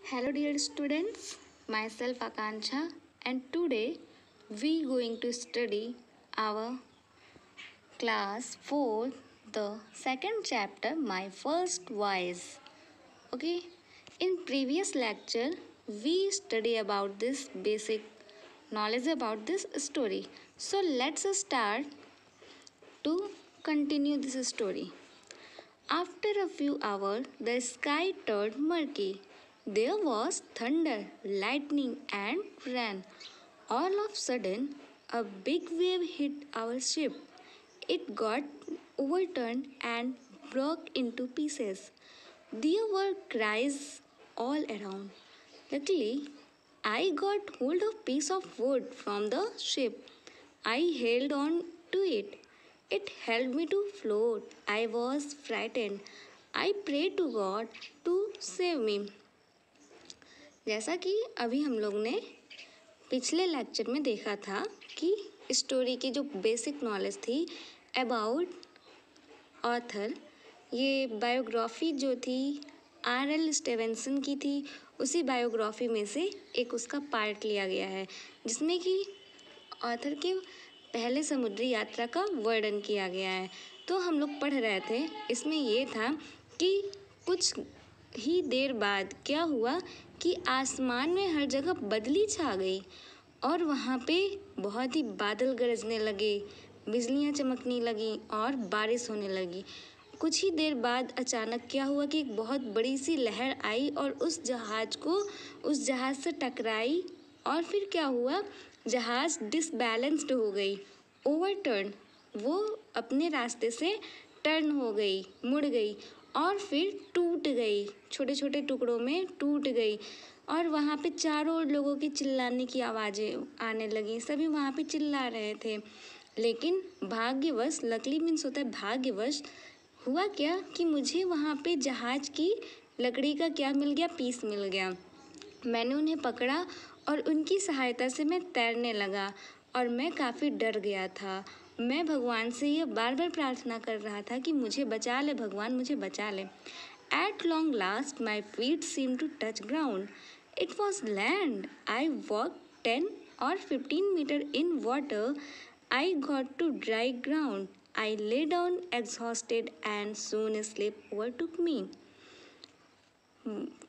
Hello dear students, myself Akanksha and today we going to study our class 4 the second chapter My First Voice. Okay, in previous lecture we study about this basic knowledge about this story. So let's start to continue this story. After a few hours, the sky turned murky. There was thunder, lightning, and rain. All of a sudden, a big wave hit our ship. It got overturned and broke into pieces. There were cries all around. Luckily, I got hold of a piece of wood from the ship. I held on to it. It helped me to float. I was frightened. I prayed to God to save me. जैसा कि अभी हम लोग ने पिछले lecture में देखा था कि स्टोरी की जो बेसिक नॉलेज थी अबाउट ऑथर, ये बायोग्राफी जो थी R.L. स्टीवेंसन की थी, उसी बायोग्राफी में से एक उसका पार्ट लिया गया है जिसमें कि ऑथर के पहले समुद्री यात्रा का वर्णन किया गया है। तो हम लोग पढ़ रहे थे, इसमें ये था कि कुछ ही देर बाद क्या हुआ कि आसमान में हर जगह बदली छा गई और वहाँ पे बहुत ही बादल गरजने लगे, बिजलियाँ चमकने लगी और बारिश होने लगी। कुछ ही देर बाद अचानक क्या हुआ कि एक बहुत बड़ी सी लहर आई और उस जहाज़ से टकराई और फिर क्या हुआ, जहाज़ डिसबैलेंस्ड हो गई, ओवरटर्न, वो अपने रास्ते से टर्न हो गई, मुड़ गई और फिर टूट गई, छोटे छोटे टुकड़ों में टूट गई। और वहाँ पे चारों ओर लोगों की चिल्लाने की आवाज़ें आने लगी, सभी वहाँ पे चिल्ला रहे थे। लेकिन भाग्यवश, लकली मीन्स होता है भाग्यवश, हुआ क्या कि मुझे वहाँ पे जहाज़ की लकड़ी का क्या मिल गया, पीस मिल गया। मैंने उन्हें पकड़ा और उनकी सहायता से मैं तैरने लगा और मैं काफ़ी डर गया था। मैं भगवान से यह बार बार प्रार्थना कर रहा था कि मुझे बचा ले भगवान, मुझे बचा ले। At long last, my feet seemed to touch ground. It was land. I walked 10 or 15 meters in water. I got to dry ground. I lay down exhausted and soon sleep overtook me.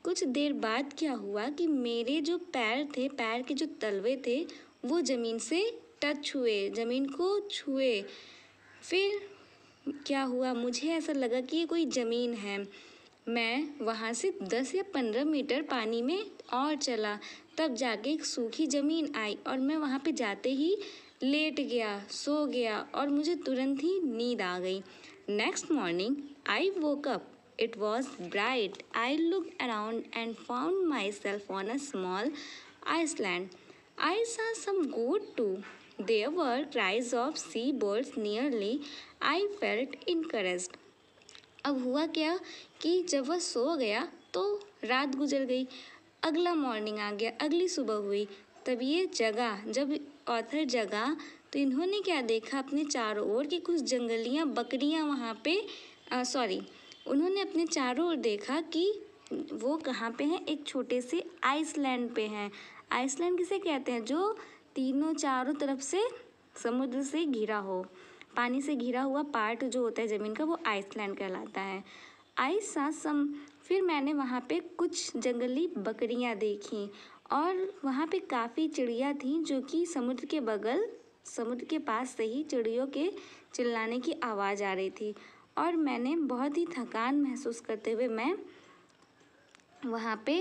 कुछ देर बाद क्या हुआ कि मेरे जो पैर थे, पैर के जो तलवे थे, वो ज़मीन से टच हुए, ज़मीन को छुए। फिर क्या हुआ, मुझे ऐसा लगा कि ये कोई ज़मीन है। मैं वहाँ से 10 या 15 मीटर पानी में और चला, तब जाके एक सूखी ज़मीन आई और मैं वहाँ पे जाते ही लेट गया, सो गया और मुझे तुरंत ही नींद आ गई। Next morning I woke up. It was bright. I looked around and found myself on a small island. I saw some goat too. There were cries of seabirds nearly. I felt encouraged. अब हुआ क्या कि जब वह सो गया तो रात गुजर गई, अगला मॉर्निंग आ गया, अगली सुबह हुई। तब ये जब ऑथर जगा तो इन्होंने क्या देखा, अपने चारों ओर कि कुछ जंगलियाँ बकरियाँ वहाँ पे उन्होंने अपने चारों ओर देखा कि वो कहाँ पे हैं, एक छोटे से आइसलैंड पे हैं। आइसलैंड किसे कहते हैं, जो तीनों चारों तरफ से समुद्र से घिरा हो, पानी से घिरा हुआ पार्ट जो होता है ज़मीन का, वो आइसलैंड कहलाता है। फिर मैंने वहाँ पे कुछ जंगली बकरियाँ देखी और वहाँ पे काफ़ी चिड़िया थी जो कि समुद्र के पास से ही चिड़ियों के चिल्लाने की आवाज़ आ रही थी। और मैंने बहुत ही थकान महसूस करते हुए मैं वहाँ पे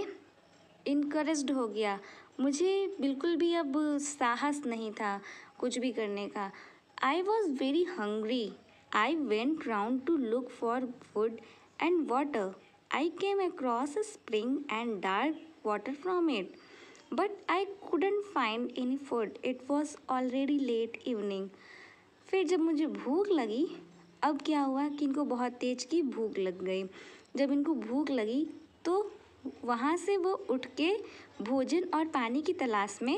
इनकरेज्ड हो गया। मुझे बिल्कुल भी अब साहस नहीं था कुछ भी करने का। I was very hungry. I went round to look for food and water. I came across a spring and dark water from it, but I couldn't find any food. It was already late evening. फिर जब मुझे भूख लगी, अब क्या हुआ कि इनको बहुत तेज की भूख लग गई। जब इनको भूख लगी तो वहाँ से वो उठ के भोजन और पानी की तलाश में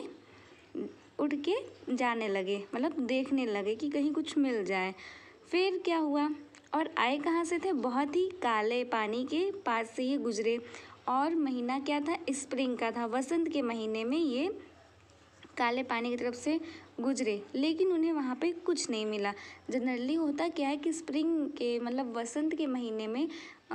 उठ के जाने लगे, मतलब देखने लगे कि कहीं कुछ मिल जाए। फिर क्या हुआ, और आए कहाँ से थे, बहुत ही काले पानी के पास से ये गुजरे और महीना क्या था, स्प्रिंग का था, वसंत के महीने में ये काले पानी की तरफ से गुजरे, लेकिन उन्हें वहाँ पे कुछ नहीं मिला। जनरली होता क्या है कि स्प्रिंग के मतलब वसंत के महीने में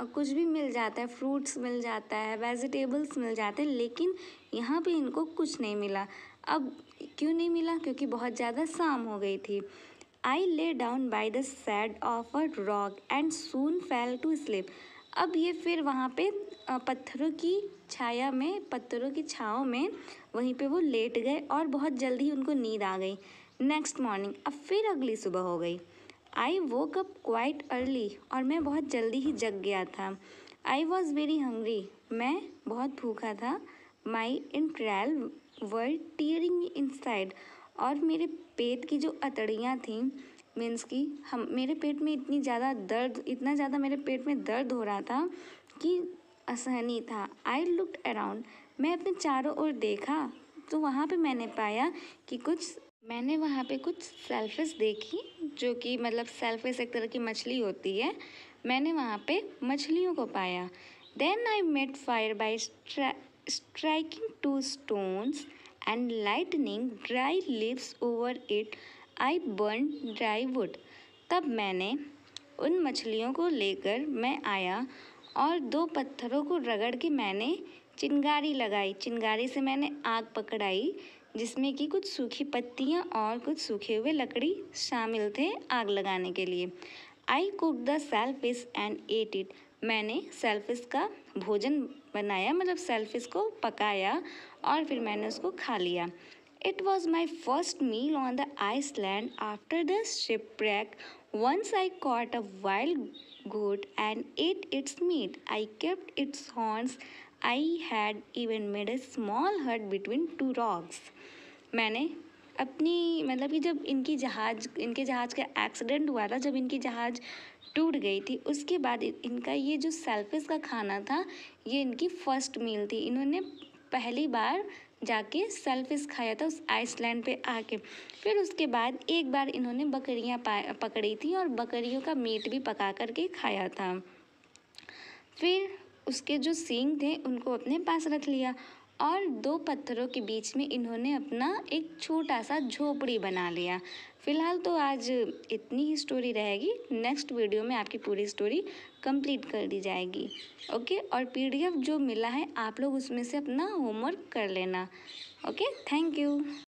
कुछ भी मिल जाता है, फ्रूट्स मिल जाता है, वेजिटेबल्स मिल जाते हैं, लेकिन यहाँ पे इनको कुछ नहीं मिला। अब क्यों नहीं मिला? क्योंकि बहुत ज़्यादा शाम हो गई थी। I lay down by the side of a rock and soon fell to sleep. अब ये फिर वहाँ पे पत्थरों की छाया में, पत्थरों की छाँव में वहीं पे वो लेट गए और बहुत जल्दी उनको नींद आ गई। नेक्स्ट मॉर्निंग, अब फिर अगली सुबह हो गई। आई वोक अप क्वाइट अर्ली, और मैं बहुत जल्दी ही जग गया था। आई वॉज वेरी हंग्री, मैं बहुत भूखा था। माई इंट्रायल वर टीयरिंग इनसाइड, और मेरे पेट की जो अतड़ियाँ थीं, मीन्स कि मेरे पेट में इतनी ज़्यादा दर्द, इतना ज़्यादा मेरे पेट में दर्द हो रहा था कि असहनीय था। आई लुक्ड अराउंड, मैं अपने चारों ओर देखा तो वहाँ पे मैंने वहाँ पे कुछ सेलफिश देखी, जो कि मतलब सेलफिश एक तरह की मछली होती है। मैंने वहाँ पे मछलियों को पाया। Then I made fire by striking two stones and lightning dry leaves over it. I burn dry wood. तब मैंने उन मछलियों को लेकर मैं आया और 2 पत्थरों को रगड़ के मैंने चिंगारी लगाई। चिंगारी से मैंने आग पकड़ाई, जिसमें कि कुछ सूखी पत्तियाँ और कुछ सूखे हुए लकड़ी शामिल थे आग लगाने के लिए। I cook the shellfish and at it. मैंने सेलफिश का भोजन बनाया, मतलब सेलफिश को पकाया और फिर मैंने उसको खा लिया। It was my first meal on the Iceland after the shipwreck. Once I caught a wild goat and ate its meat. I kept its horns. I had even made a small hut between 2 rocks. मैंने अपनी मतलब कि जब इनके जहाज़ का accident हुआ था, जब इनकी जहाज़ टूट गई थी, उसके बाद इनका ये जो सेलफिश का खाना था, ये इनकी फर्स्ट मील थी। इन्होंने पहली बार जाके सेलफिश खाया था उस आइसलैंड पे आके। फिर उसके बाद एक बार इन्होंने बकरियां पकड़ी थी और बकरियों का मीट भी पका करके खाया था। फिर उसके जो सींग थे उनको अपने पास रख लिया और 2 पत्थरों के बीच में इन्होंने अपना एक छोटा सा झोपड़ी बना लिया। फ़िलहाल तो आज इतनी ही स्टोरी रहेगी। नेक्स्ट वीडियो में आपकी पूरी स्टोरी कंप्लीट कर दी जाएगी। ओके, और PDF जो मिला है आप लोग उसमें से अपना होमवर्क कर लेना। Okay, thank you.